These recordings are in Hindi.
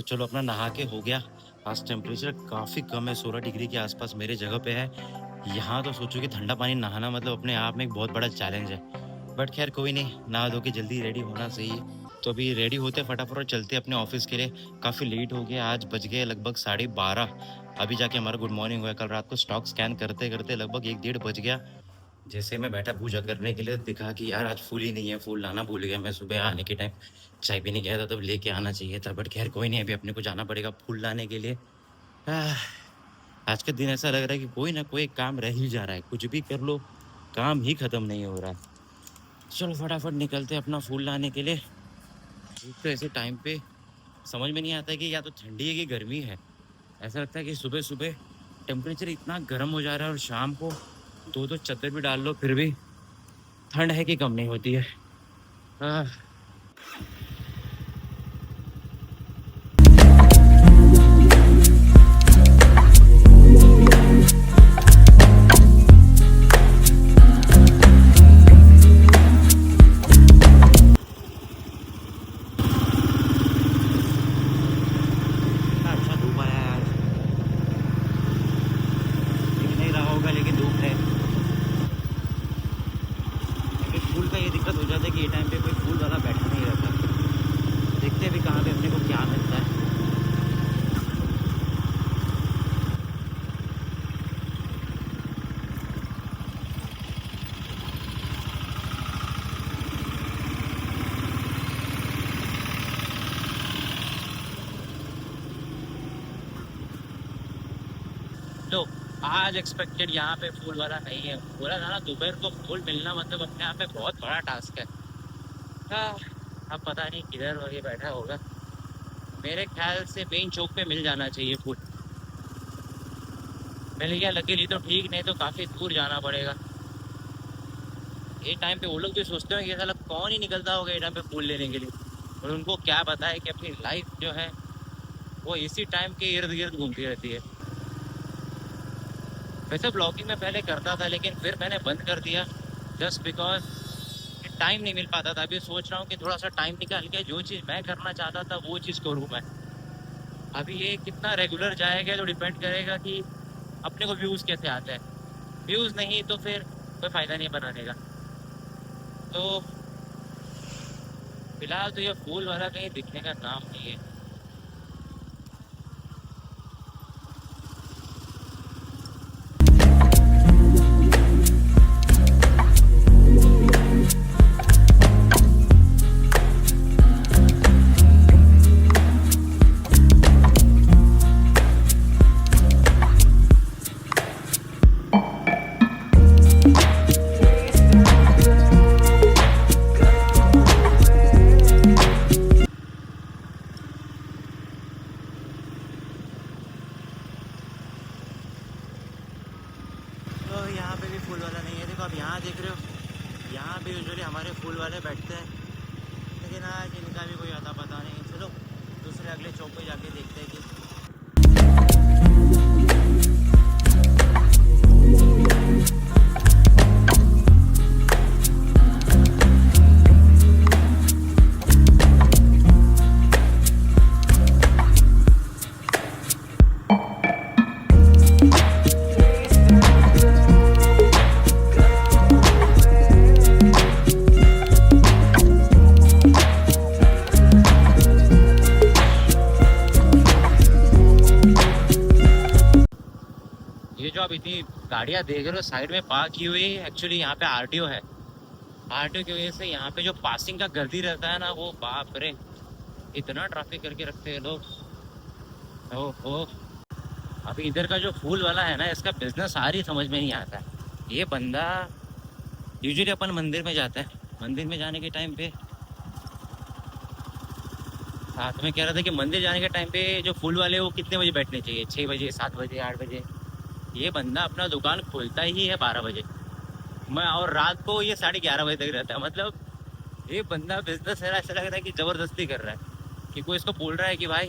तो चलो अपना नहा के हो गया। आज टेम्परेचर काफ़ी कम है, 16 डिग्री के आसपास मेरे जगह पे है। यहाँ तो सोचो कि ठंडा पानी नहाना मतलब अपने आप में एक बहुत बड़ा चैलेंज है। बट खैर कोई नहीं, नहा धो के जल्दी रेडी होना चाहिए। तो अभी रेडी होते फटाफट और चलते अपने ऑफिस के लिए। काफ़ी लेट हो गया, आज बज गए लगभग 12:30। अभी जाके हमारा गुड मॉर्निंग हुआ। कल रात को स्टॉक स्कैन करते करते लगभग 1 डेढ़ बज गया। जैसे मैं बैठा पूजा करने के लिए, दिखा कि यार आज फूल ही नहीं है, फूल लाना भूल गया मैं। सुबह आने के टाइम चाय पीने गया था तब लेके आना चाहिए था। बट खैर कोई नहीं, अभी अपने को जाना पड़ेगा फूल लाने के लिए। आह, आज का दिन ऐसा लग रहा है कि कोई ना कोई काम रह ही जा रहा है, कुछ भी कर लो काम ही खत्म नहीं हो रहा है। चलो फटाफट निकलते हैं अपना फूल लाने के लिए। एक तो ऐसे टाइम पे समझ में नहीं आता है कि या तो ठंडी है कि गर्मी है। ऐसा लगता है कि सुबह सुबह टेम्परेचर इतना गर्म हो जा रहा है और शाम को दो दो चादर भी डाल लो फिर भी ठंड है कि कम नहीं होती है। आह, कितना अच्छा धूप आया है आज। दिख नहीं रहा होगा लेकिन धूप है। लेकिन फूल का ये दिक्कत हो जाता है कि ये टाइम पे कोई फूल वाला बैठा नहीं रहता। देखते हैं अभी कहाँ पे अपने को क्या मिलता है। तो आज एक्सपेक्टेड यहाँ पे फूल वाला नहीं है। बोला था ना दोपहर को फूल मिलना मतलब अपने आप में बहुत बड़ा टास्क है। हाँ, अब पता नहीं किधर और ये बैठा होगा। मेरे ख्याल से मेन चौक पे मिल जाना चाहिए फूल। मिल गया लकीली तो ठीक, नहीं तो काफ़ी दूर जाना पड़ेगा। ये टाइम पे वो लोग भी सोचते हैं कि साला कौन ही निकलता होगा ये टाइम पे फूल लेने के लिए। और उनको क्या पता है कि अपनी लाइफ जो है वो इसी टाइम के इर्द गिर्द घूमती रहती है। वैसे ब्लॉगिंग में पहले करता था लेकिन फिर मैंने बंद कर दिया, जस्ट बिकॉज टाइम नहीं मिल पाता था। अभी सोच रहा हूँ कि थोड़ा सा टाइम निकाल के जो चीज़ मैं करना चाहता था वो चीज़ करूँ मैं। अभी ये कितना रेगुलर जाएगा तो डिपेंड करेगा कि अपने को व्यूज़ कैसे आते हैं। व्यूज़ नहीं तो फिर कोई फ़ायदा नहीं बनाने का। तो फिलहाल तो ये फूल वाला कहीं दिखने का नाम नहीं है। तो यहाँ पे भी फूल वाला नहीं है। देखो अब यहाँ देख रहे हो, यहाँ भी यूजुअली हमारे फूल वाले बैठते हैं, लेकिन आज इनका भी कोई आता पता नहीं। चलो दूसरे अगले चौक पे जाके देखते हैं कि ये जो आप इतनी गाड़ियाँ देख रहे हो साइड में पार्क की हुई, एक्चुअली यहाँ पे आरटीओ है। आरटीओ की वजह से यहाँ पे जो पासिंग का गर्दी रहता है ना, वो बाप रे इतना ट्रैफिक करके रखते हैं लोग। ओहो, अभी इधर का जो फूल वाला है ना, इसका बिजनेस सारी समझ में नहीं आता है। ये बंदा यूजुअली अपन मंदिर में जाता है, मंदिर में जाने के टाइम पे साथ में कह रहा था कि मंदिर जाने के टाइम पे जो फूल वाले वो कितने बजे बैठने चाहिए, 6 बजे, 7 बजे, 8 बजे। ये बंदा अपना दुकान खोलता ही है 12 बजे। मैं और रात को ये 11:30 बजे तक रहता है। मतलब ये बंदा बिजनेस है, ऐसा लग रहा है कि ज़बरदस्ती कर रहा है कि कोई इसको बोल रहा है कि भाई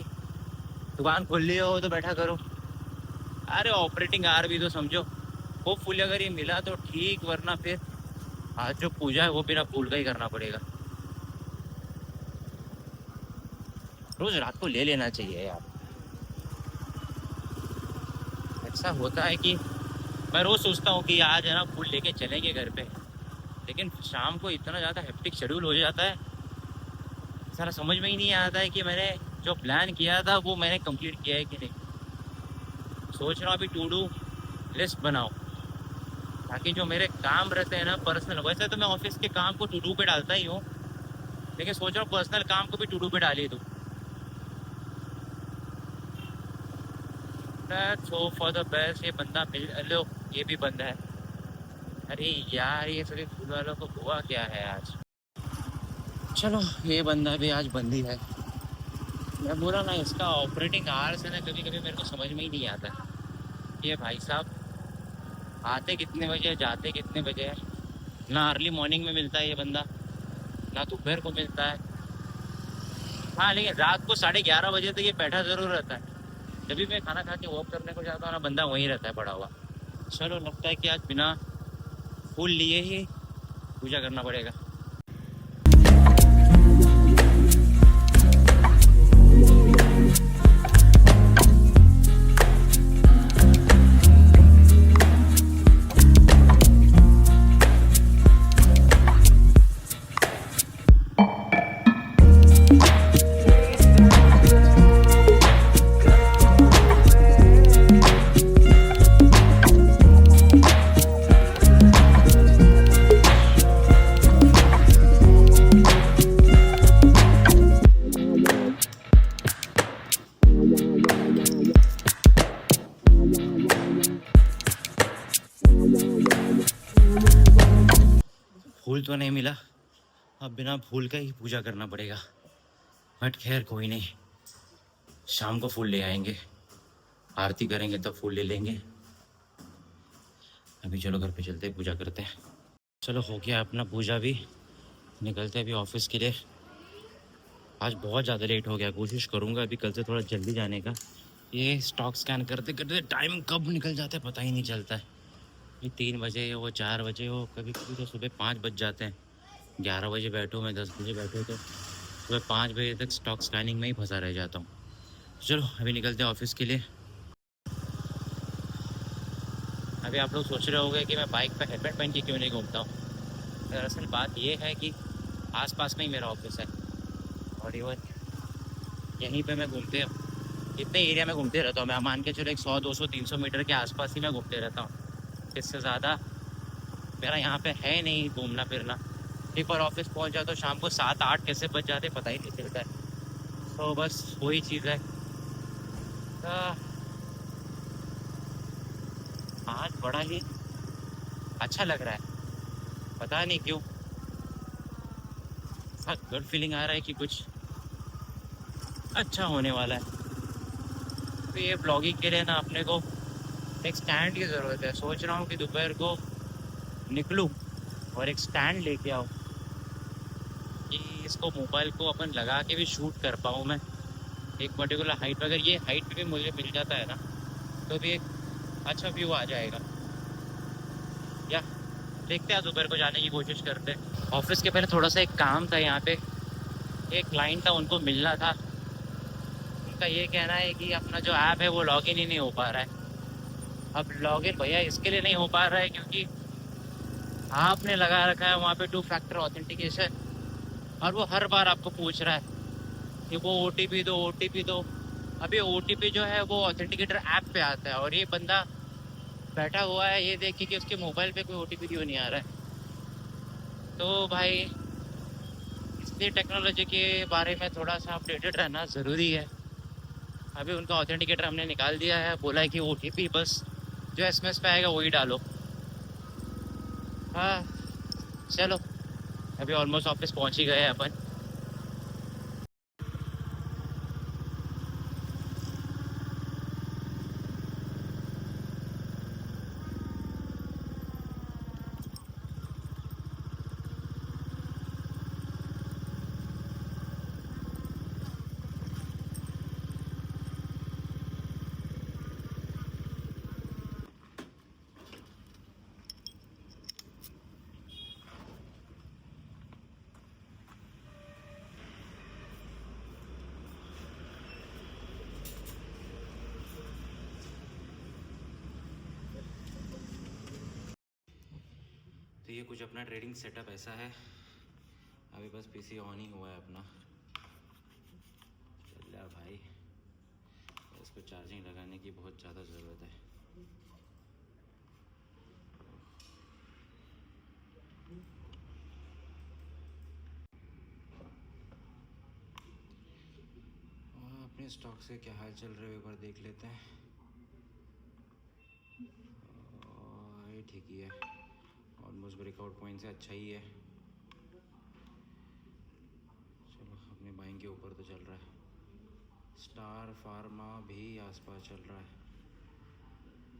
दुकान खोल लियो हो तो बैठा करो। अरे ऑपरेटिंग आवर भी तो समझो। होपफुली अगर ये मिला तो ठीक, वरना फिर आज जो पूजा है वो बिना फूल का ही करना पड़ेगा। रोज रात को ले लेना चाहिए यार। ऐसा होता है कि मैं रोज सोचता हूँ कि आज है ना फूल लेके चलेंगे घर पे, लेकिन शाम को इतना ज़्यादा हेक्टिक शेड्यूल हो जाता है, सारा समझ में ही नहीं आता है कि मैंने जो प्लान किया था वो मैंने कंप्लीट किया है कि नहीं। सोच रहा हूँ अभी टू डू लिस्ट बनाऊँ, ताकि जो मेरे काम रहते हैं ना पर्सनल, वैसे तो मैं ऑफिस के काम को टू डू पे डालता ही हूँ, लेकिन सोच रहा हूँ पर्सनल काम को भी टू डू पे डाल ही दूँ। सो फॉर द बेस्ट, ये बंदा मिल लो, ये भी बंदा है। अरे यार ये सभी फूल वालों को हुआ क्या है आज। चलो ये बंदा भी आज बंदी है। मैं बोला ना, इसका ऑपरेटिंग आवर्स है ना, कभी कभी मेरे को समझ में ही नहीं आता ये भाई साहब आते कितने बजे जाते कितने बजे है। ना अर्ली मॉर्निंग में मिलता है ये बंदा, ना दोपहर को मिलता है। हाँ लेकिन रात को 11:30 बजे तक ये बैठा जरूर रहता है। जब भी मैं खाना खा के वॉक करने को जाता हूँ ना, बंदा वहीं रहता है पड़ा हुआ। चलो लगता है कि आज बिना फूल लिए ही पूजा करना पड़ेगा। फूल तो नहीं मिला, अब बिना फूल का ही पूजा करना पड़ेगा। बट खैर कोई नहीं, शाम को फूल ले आएंगे, आरती करेंगे तब फूल ले लेंगे। अभी चलो घर पे चलते हैं, पूजा करते हैं। चलो हो गया अपना पूजा भी, निकलते हैं अभी ऑफिस के लिए। आज बहुत ज़्यादा लेट हो गया, कोशिश करूँगा अभी कल से थोड़ा जल्दी जाने का। ये स्टॉक स्कैन करते करते टाइम कब निकल जाता है पता ही नहीं चलता है। ये 3 बजे हो 4 बजे हो, कभी कभी तो सुबह 5 बज जाते हैं। 11 बजे बैठो, मैं 10 बजे बैठो तो सुबह 5 बजे तक स्टॉक स्कैनिंग में ही फंसा रह जाता हूँ। चलो अभी निकलते हैं ऑफिस के लिए। अभी आप लोग सोच रहे होंगे कि मैं बाइक पे हेलमेट पहन के क्यों नहीं घूमता हूँ। दरअसल बात ये है कि आसपास में ही मेरा ऑफिस है, और इवन यहीं पे मैं घूमते इतने एरिया में घूमते रहता हूँ। मैं मान के चलो 100 200 300 मीटर के आसपास ही मैं घूमते रहता हूँ। इससे ज़्यादा मेरा यहाँ पे है नहीं घूमना फिरना। एक बार ऑफिस पहुँच जाओ तो शाम को 7 8 कैसे बज जाते पता ही नहीं चलता है। तो बस वही चीज़ है। आज बड़ा ही अच्छा लग रहा है, पता नहीं क्यों ऐसा गुड फीलिंग आ रहा है कि कुछ अच्छा होने वाला है। तो ये ब्लॉगिंग के लिए ना अपने को एक स्टैंड की ज़रूरत है। सोच रहा हूँ कि दोपहर को निकलूँ और एक स्टैंड लेके आओ कि इसको मोबाइल को अपन लगा के भी शूट कर पाऊँ मैं एक पर्टिकुलर हाइट पर। अगर ये हाइट पे भी मुझे मिल जाता है ना तो भी एक अच्छा व्यू आ जाएगा। या देखते हैं, दोपहर को जाने की कोशिश करते हैं। ऑफिस के पहले थोड़ा सा एक काम था यहाँ पे, एक क्लाइंट था उनको मिलना था। उनका ये कहना है कि अपना जो ऐप है वो लॉगिन ही नहीं हो पा रहा है। अब लॉगिन भैया इसके लिए नहीं हो पा रहा है क्योंकि आपने लगा रखा है वहाँ पे 2 फैक्टर ऑथेंटिकेशन, और वो हर बार आपको पूछ रहा है कि वो OTP दो OTP दो। अभी OTP जो है वो ऑथेंटिकेटर ऐप पे आता है, और ये बंदा बैठा हुआ है ये देखिए कि उसके मोबाइल पे कोई OTP क्यों नहीं आ रहा है। तो भाई इसलिए टेक्नोलॉजी के बारे में थोड़ा सा अपडेटेड रहना ज़रूरी है। अभी उनका ऑथेंटिकेटर हमने निकाल दिया है, बोला है कि OTP बस जो SMS पे आएगा वही डालो। हाँ चलो, अभी ऑलमोस्ट ऑफिस पहुंच ही गए हैं अपन। अभी ये कुछ अपना ट्रेडिंग सेटअप ऐसा है, अभी बस पीसी ऑन ही हुआ है अपना। चल रहा भाई, इसको चार्जिंग लगाने की बहुत ज़्यादा ज़रूरत है। अपने स्टॉक से क्या हाल चल रहे हैं एक बार देख लेते हैं। ये ठीक ही है, ऑलमोस्ट ब्रेकआउट पॉइंट से अच्छा ही है। चलो अपने बाइंग के ऊपर तो चल रहा है। स्टार फार्मा भी आसपास चल रहा है,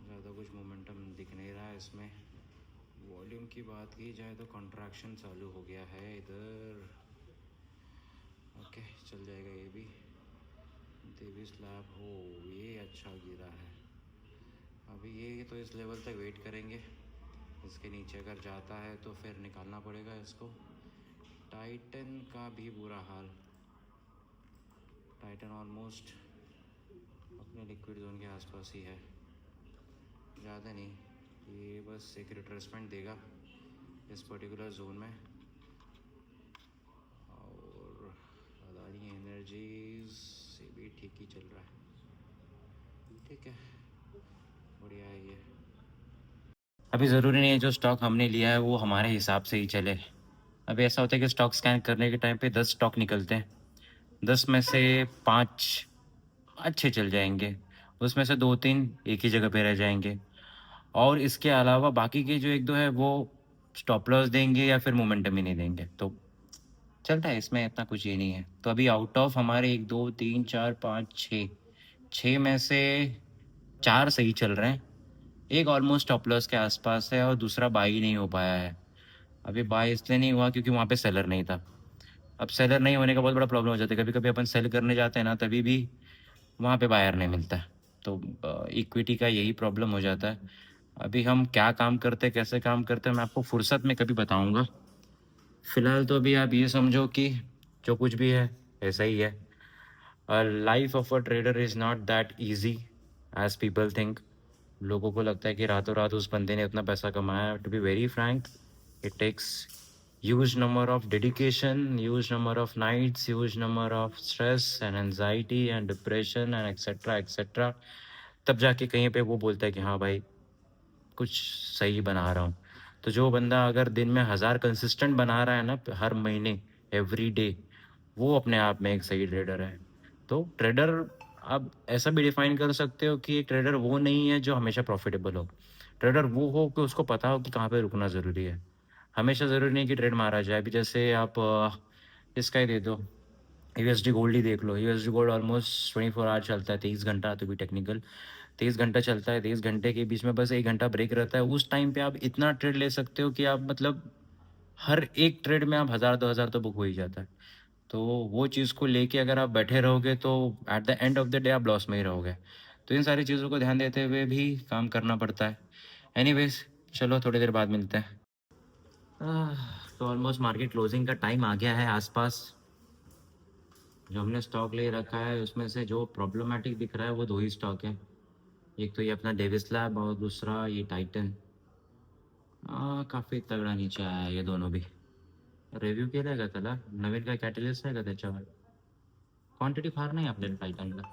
ज़्यादा कुछ मोमेंटम दिख नहीं रहा है इसमें। वॉल्यूम की बात की जाए तो कंट्रैक्शन चालू हो गया है इधर। ओके चल जाएगा ये भी। देवी स्लैब हो, ये अच्छा गिरा है। अभी ये तो इस लेवल तक वेट करेंगे, इसके नीचे अगर जाता है तो फिर निकालना पड़ेगा इसको। टाइटन का भी बुरा हाल, टाइटन ऑलमोस्ट अपने लिक्विड जोन के आसपास ही है, ज़्यादा नहीं, ये बस एक रिट्रेसमेंट देगा इस पर्टिकुलर जोन में। और अदानी एनर्जीज से भी ठीक ही चल रहा है, ठीक है, बढ़िया है ये। अभी ज़रूरी नहीं है जो स्टॉक हमने लिया है वो हमारे हिसाब से ही चले। अभी ऐसा होता है कि स्टॉक स्कैन करने के टाइम पे 10 स्टॉक निकलते हैं, 10 में से 5 अच्छे चल जाएंगे, उसमें से 2-3 एक ही जगह पे रह जाएंगे, और इसके अलावा बाकी के जो 1-2 है वो स्टॉप लॉस देंगे या फिर मोमेंटम ही नहीं देंगे। तो चलता है, इसमें इतना कुछ ये नहीं है। तो अभी आउट ऑफ हमारे 1 2 3 4 5 6, 6 में से 4 सही चल रहे हैं, एक ऑलमोस्ट स्टॉप लॉस के आसपास है और दूसरा बाई नहीं हो पाया है। अभी बाई इसलिए नहीं हुआ क्योंकि वहाँ पे सेलर नहीं था। अब सेलर नहीं होने का बहुत बड़ा प्रॉब्लम हो जाता है, कभी कभी अपन सेल करने जाते हैं ना तभी भी वहाँ पे बायर नहीं मिलता है। तो इक्विटी का यही प्रॉब्लम हो जाता है। अभी हम क्या काम करते हैं, कैसे काम करते हैं, मैं आपको फुर्सत में कभी बताऊंगा। फिलहाल तो अभी आप ये समझो कि जो कुछ भी है ऐसा ही है। Life of a trader is not that easy as people think. लोगों को लगता है कि रातों रात उस बंदे ने इतना पैसा कमाया। To be very frank, it takes huge number of dedication, huge number of nights, huge number of stress and anxiety and depression and etc etc, तब जाके कहीं पे वो बोलता है कि हाँ भाई कुछ सही बना रहा हूँ। तो जो बंदा अगर दिन में 1000 कंसिस्टेंट बना रहा है ना हर महीने, एवरी डे, वो अपने आप में एक सही ट्रेडर है। तो ट्रेडर आप ऐसा भी डिफाइन कर सकते हो कि एक ट्रेडर वो नहीं है जो हमेशा प्रॉफिटेबल हो। ट्रेडर वो हो कि उसको पता हो कि कहाँ पे रुकना ज़रूरी है। हमेशा ज़रूरी नहीं कि ट्रेड मारा जाए। अभी जैसे आप इसका ही दे दो, यूएसडी गोल्ड ही देख लो। यूएसडी गोल्ड ऑलमोस्ट 24 आवर चलता है, 23 घंटा, तो भी टेक्निकल 23 घंटा चलता है। 23 घंटे के बीच में बस 1 घंटा ब्रेक रहता है। उस टाइम पे आप इतना ट्रेड ले सकते हो कि आप मतलब हर एक ट्रेड में आप 1000-2000 तो बुक हो ही जाता है। तो वो चीज़ को लेके अगर आप बैठे रहोगे तो at the end of the day आप लॉस में ही रहोगे। तो इन सारी चीज़ों को ध्यान देते हुए भी काम करना पड़ता है। एनीवेज, चलो थोड़ी देर बाद मिलते हैं। तो ऑलमोस्ट मार्केट क्लोजिंग का टाइम आ गया है आसपास। जो हमने स्टॉक ले रखा है उसमें से जो प्रॉब्लमेटिक दिख रहा है वो 2 ही स्टॉक है। एक तो ये अपना डेविस लैब और दूसरा ये टाइटन। काफ़ी तगड़ा नीचे आया है ये दोनों भी। रिव्ह्यू केलं का त्याला? नवीन काय कॅटलिस्ट आहे का त्याच्यावर? क्वांटिटी फार नाही आपल्याला टायटनला.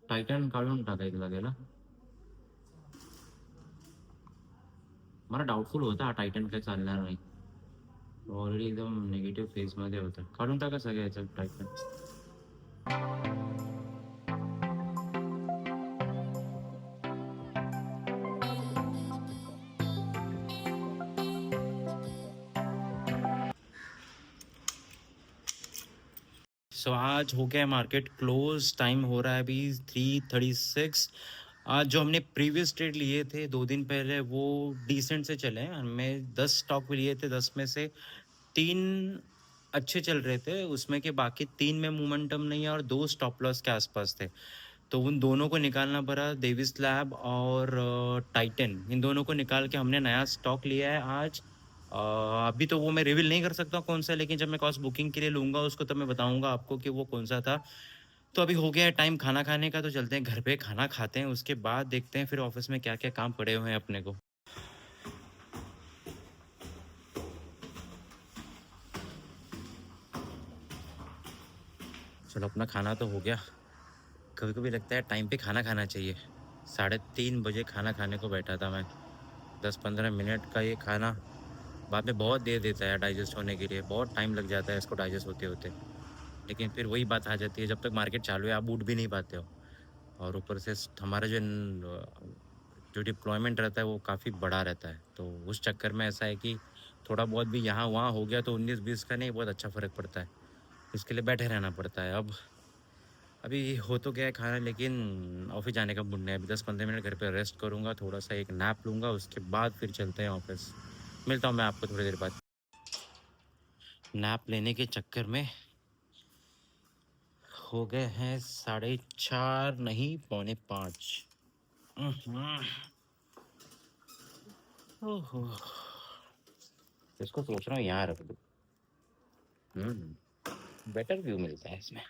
टायटन काढून टाकायचं लागेल हा. मला डाऊटफुल होता हा टायटन काही चालणार नाही. ऑलरेडी एकदम निगेटिव्ह फेजमध्ये होता. काढून टाका सगळ्याचं टायटन. आज हो गया मार्केट क्लोज, टाइम हो रहा है अभी 3:36। आज जो हमने प्रीवियस ट्रेड लिए थे 2 दिन पहले वो डिसेंट से चले हैं। हमें 10 स्टॉक लिए थे, 10 में से 3 अच्छे चल रहे थे, उसमें के बाकी 3 में मोमेंटम नहीं है और 2 स्टॉप लॉस के आसपास थे। तो उन दोनों को निकालना पड़ा, डेविस लैब और टाइटन। इन दोनों को निकाल के हमने नया स्टॉक लिया है आज। अभी तो वो मैं रिवील नहीं कर सकता कौन सा, लेकिन जब मैं कॉस्ट बुकिंग के लिए लूँगा उसको तब मैं बताऊँगा आपको कि वो कौन सा था। तो अभी हो गया है टाइम खाना खाने का, तो चलते हैं घर पे खाना खाते हैं, उसके बाद देखते हैं फिर ऑफिस में क्या क्या काम पड़े हुए हैं अपने को। चलो अपना खाना तो हो गया। कभी-कभी लगता है टाइम पे खाना खाना चाहिए। साढ़े 3 बजे खाना खाने को बैठा था मैं। 10-15 मिनट का ये खाना बाद में बहुत देर देता है डाइजेस्ट होने के लिए, बहुत टाइम लग जाता है इसको डाइजेस्ट होते-होते। लेकिन फिर वही बात आ जाती है, जब तक मार्केट चालू है आप उठ भी नहीं पाते हो। और ऊपर से हमारा जो डिप्लॉयमेंट रहता है वो काफ़ी बड़ा रहता है, तो उस चक्कर में ऐसा है कि थोड़ा बहुत भी यहाँ वहाँ हो गया तो 19-20 का नहीं बहुत अच्छा फ़र्क पड़ता है। इसके लिए बैठे रहना पड़ता है। अब अभी हो तो गया है खाना, लेकिन ऑफिस जाने का मूड नहीं है। अभी 10-15 मिनट घर पे रेस्ट करूँगा, थोड़ा सा एक नैप लूँगा, उसके बाद फिर चलते हैं ऑफिस। मिलता हूँ मैं आपको थोड़ी देर बाद। नैप लेने के चक्कर में हो गए हैं 4:30 नहीं, पौने 5। ओहो! इसको सोच रहा हूँ यहाँ रख दूँ। बेटर व्यू मिलता है इसमें।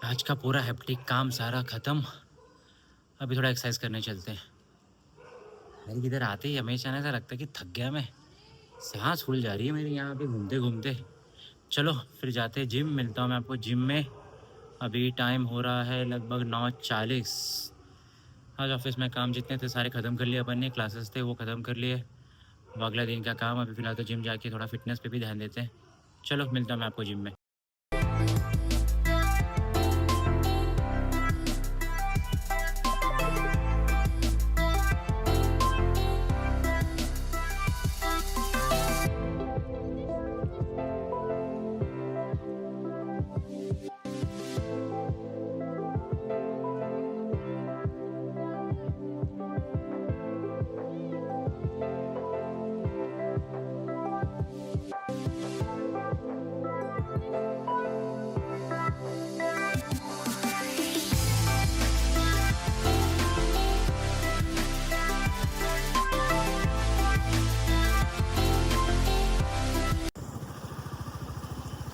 आज का पूरा हेक्टिक काम सारा खत्म। अभी थोड़ा एक्सरसाइज करने चलते हैं। यार इधर आते ही हमेशा ना ऐसा लगता है कि थक गया मैं। सांस फूल जा रही है मेरी यहाँ पे घूमते-घूमते। चलो फिर जाते हैं जिम, मिलता हूँ मैं आपको जिम में। अभी टाइम हो रहा है लगभग 9:40। आज ऑफिस में काम जितने थे सारे ख़त्म कर लिए अपन ने, क्लासेस थे वो ख़त्म कर लिए। अब अगला दिन का काम, अभी फ़िलहाल तो जिम जाके थोड़ा फ़िटनेस पे भी ध्यान देते हैं। चलो मिलता हूँ मैं आपको जिम में।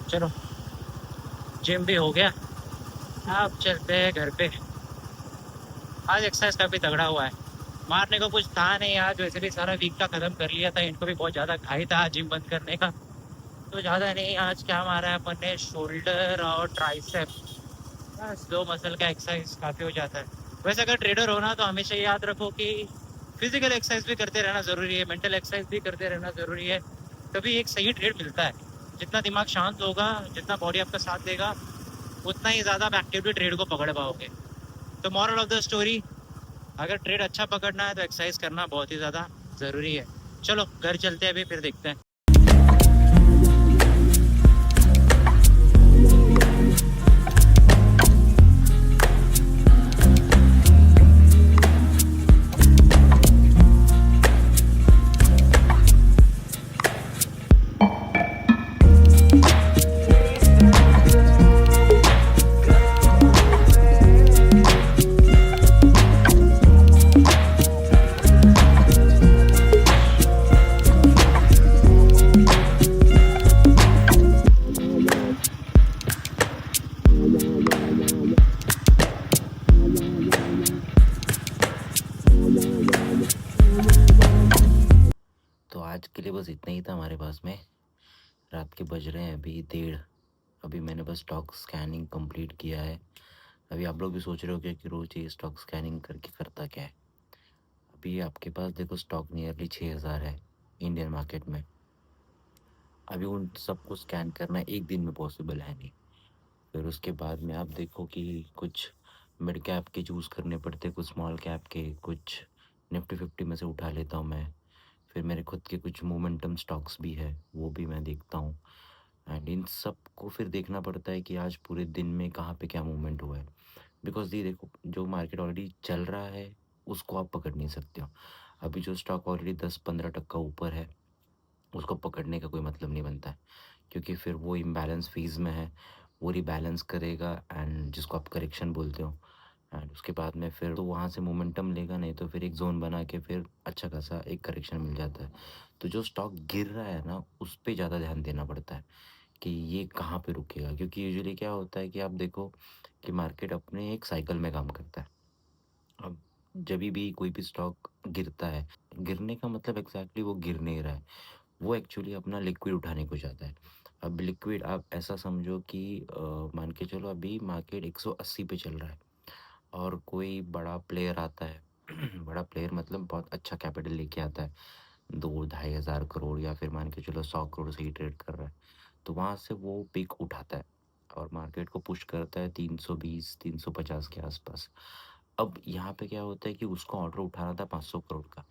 चलो जिम भी हो गया, अब चलते हैं घर पे। आज एक्सरसाइज काफ़ी तगड़ा हुआ है। मारने को कुछ था नहीं आज, वैसे भी सारा वीक का ख़त्म कर लिया था, इनको भी बहुत ज़्यादा घाई था जिम बंद करने का। तो ज़्यादा नहीं, आज क्या मारा है अपन ने, शोल्डर और ट्राइसेप। बस 2 मसल का एक्सरसाइज काफ़ी हो जाता है। वैसे अगर ट्रेडर हो ना तो हमेशा याद रखो कि फिजिकल एक्सरसाइज भी करते रहना ज़रूरी है, मेंटल एक्सरसाइज भी करते रहना ज़रूरी है। तभी एक सही ट्रेड मिलता है। जितना दिमाग शांत होगा, जितना बॉडी आपका साथ देगा, उतना ही ज़्यादा आप एक्टिवली ट्रेड को पकड़ पाओगे। तो मॉरल ऑफ द स्टोरी, अगर ट्रेड अच्छा पकड़ना है तो एक्सरसाइज करना बहुत ही ज़्यादा ज़रूरी है। चलो घर चलते हैं, अभी फिर देखते हैं। तो आज के लिए बस इतना ही था हमारे पास में। रात के बज रहे हैं अभी 1:30। अभी मैंने बस स्टॉक स्कैनिंग कंप्लीट किया है। अभी आप लोग भी सोच रहे हो कि रोज़ ये स्टॉक स्कैनिंग करके करता क्या है। अभी आपके पास देखो स्टॉक नियरली 6,000 है इंडियन मार्केट में। अभी उन सबको स्कैन करना एक दिन में पॉसिबल है नहीं। फिर उसके बाद में आप देखो कि कुछ मिड कैप के चूज़ करने पड़ते, कुछ स्मॉल कैप के, कुछ निफ्टी 50 में से उठा लेता हूँ मैं। फिर मेरे खुद के कुछ मोमेंटम स्टॉक्स भी है, वो भी मैं देखता हूँ। एंड इन सब को फिर देखना पड़ता है कि आज पूरे दिन में कहाँ पे क्या मूवमेंट हुआ है। बिकॉज़ ये देखो जो मार्केट ऑलरेडी चल रहा है उसको आप पकड़ नहीं सकते हो। अभी जो स्टॉक ऑलरेडी 10-15% ऊपर है उसको पकड़ने का कोई मतलब नहीं बनता है, क्योंकि फिर वो इम्बैलेंस फ़ेज़ में है, वो रिबैलेंस करेगा एंड जिसको आप करेक्शन बोलते हो। एंड उसके बाद में फिर तो वहाँ से मोमेंटम लेगा, नहीं तो फिर एक ज़ोन बना के फिर अच्छा खासा एक करेक्शन मिल जाता है। तो जो स्टॉक गिर रहा है ना, उस पे ज़्यादा ध्यान देना पड़ता है, कि ये कहाँ पे रुकेगा, क्योंकि यूजुअली क्या होता है कि आप देखो कि मार्केट अपने एक साइकिल में काम करता है। अब जभी भी कोई भी स्टॉक गिरता है, गिरने का मतलब एग्जैक्टली वो गिर नहीं रहा है, वो एक्चुअली अपना लिक्विड उठाने को जाता है। अब लिक्विड आप ऐसा समझो कि मान के चलो अभी मार्केट 180 पे चल रहा है और कोई बड़ा प्लेयर आता है बड़ा प्लेयर मतलब बहुत अच्छा कैपिटल लेके आता है, 2-2,500 करोड़ या फिर मान के चलो 100 करोड़ से ही ट्रेड कर रहा है। तो वहाँ से वो पिक उठाता है और मार्केट को पुश करता है 320-350 के आसपास। अब यहाँ पे क्या होता है कि उसको ऑर्डर उठाना था 500 करोड़ का।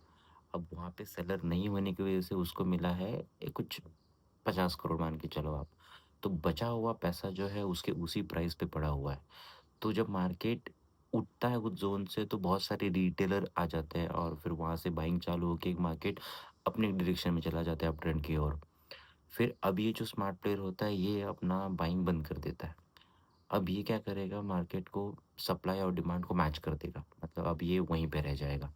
अब वहाँ पे सेलर नहीं होने की वजह से उसको मिला है कुछ 50 करोड़ मान के चलो आप। तो बचा हुआ पैसा जो है उसके उसी प्राइस पे पड़ा हुआ है। तो जब मार्केट उठता है उस जोन से तो बहुत सारे रिटेलर आ जाते हैं और फिर वहाँ से बाइंग चालू होकर मार्केट अपने डायरेक्शन में चला जाता है अप ट्रेंड की ओर। फिर अब ये जो स्मार्ट प्लेयर होता है ये अपना बाइंग बंद कर देता है। अब ये क्या करेगा, मार्केट को सप्लाई और डिमांड को मैच कर देगा, मतलब अब ये वहीं पे रह जाएगा।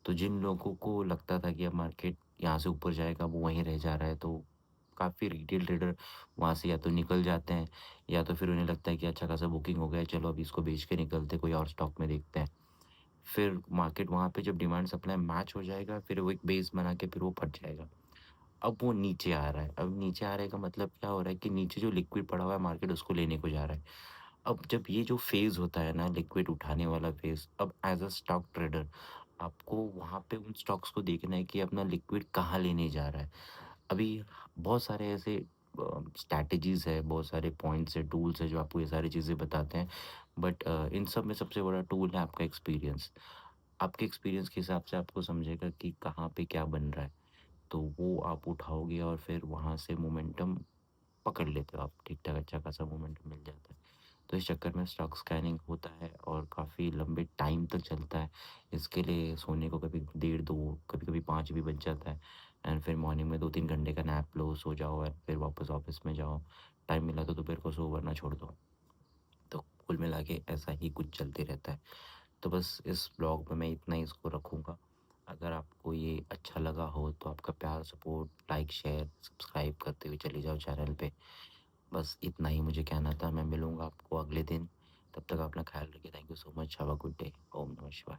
तो जिन लोगों को लगता था कि अब मार्केट यहाँ से ऊपर जाएगा वो वहीं रह जा रहा है, तो काफ़ी रिटेल ट्रेडर वहाँ से या तो निकल जाते हैं या तो फिर उन्हें लगता है कि अच्छा खासा बुकिंग हो गया है, चलो अब इसको बेच के निकलते कोई और स्टॉक में देखते हैं। फिर मार्केट वहाँ पे जब डिमांड सप्लाई मैच हो जाएगा फिर वो एक बेस बना के फिर वो फट जाएगा। अब वो नीचे आ रहा है, अब नीचे आ रहे का मतलब क्या हो रहा है कि नीचे जो लिक्विड पड़ा हुआ है मार्केट उसको लेने को जा रहा है। अब जब ये जो फेज़ होता है ना लिक्विड उठाने वाला फेज़, अब एज़ अ स्टॉक ट्रेडर आपको वहाँ पे उन स्टॉक्स को देखना है कि अपना लिक्विड कहाँ लेने जा रहा है। अभी बहुत सारे ऐसे स्ट्रैटेजीज़ है, बहुत सारे पॉइंट्स है, टूल्स है जो आपको ये सारी चीज़ें बताते हैं। बट इन सब में सबसे बड़ा टूल है आपका एक्सपीरियंस। आपके एक्सपीरियंस के हिसाब से आपको समझेगा कि कहाँ पे क्या बन रहा है। तो वो आप उठाओगे और फिर वहाँ से मोमेंटम पकड़ लेते हो आप, ठीक-ठाक अच्छा खासा मोमेंटम मिल जाता है। तो इस चक्कर में स्टॉक स्कैनिंग होता है और काफ़ी लंबे टाइम तक चलता है। इसके लिए सोने को कभी डेढ़ 2 कभी-कभी 5 भी बज जाता है एंड फिर मॉर्निंग में 2-3 घंटे का नैप लो, सो जाओ और फिर वापस ऑफ़िस में जाओ। टाइम मिला तो दोपहर को सो वरना छोड़ दो। तो कुल मिला के ऐसा ही कुछ चलते रहता है। तो बस इस ब्लॉग में मैं इतना ही इसको रखूँगा। अगर आपको ये अच्छा लगा हो तो आपका प्यार, सपोर्ट, लाइक, शेयर, सब्सक्राइब करते हुए चले जाओ चैनल पे। बस इतना ही मुझे कहना था। मैं मिलूँगा आपको अगले दिन। तब तक अपना ख़्याल रखिए। Thank you so much. Have a good day. ओम नमः शिवाय।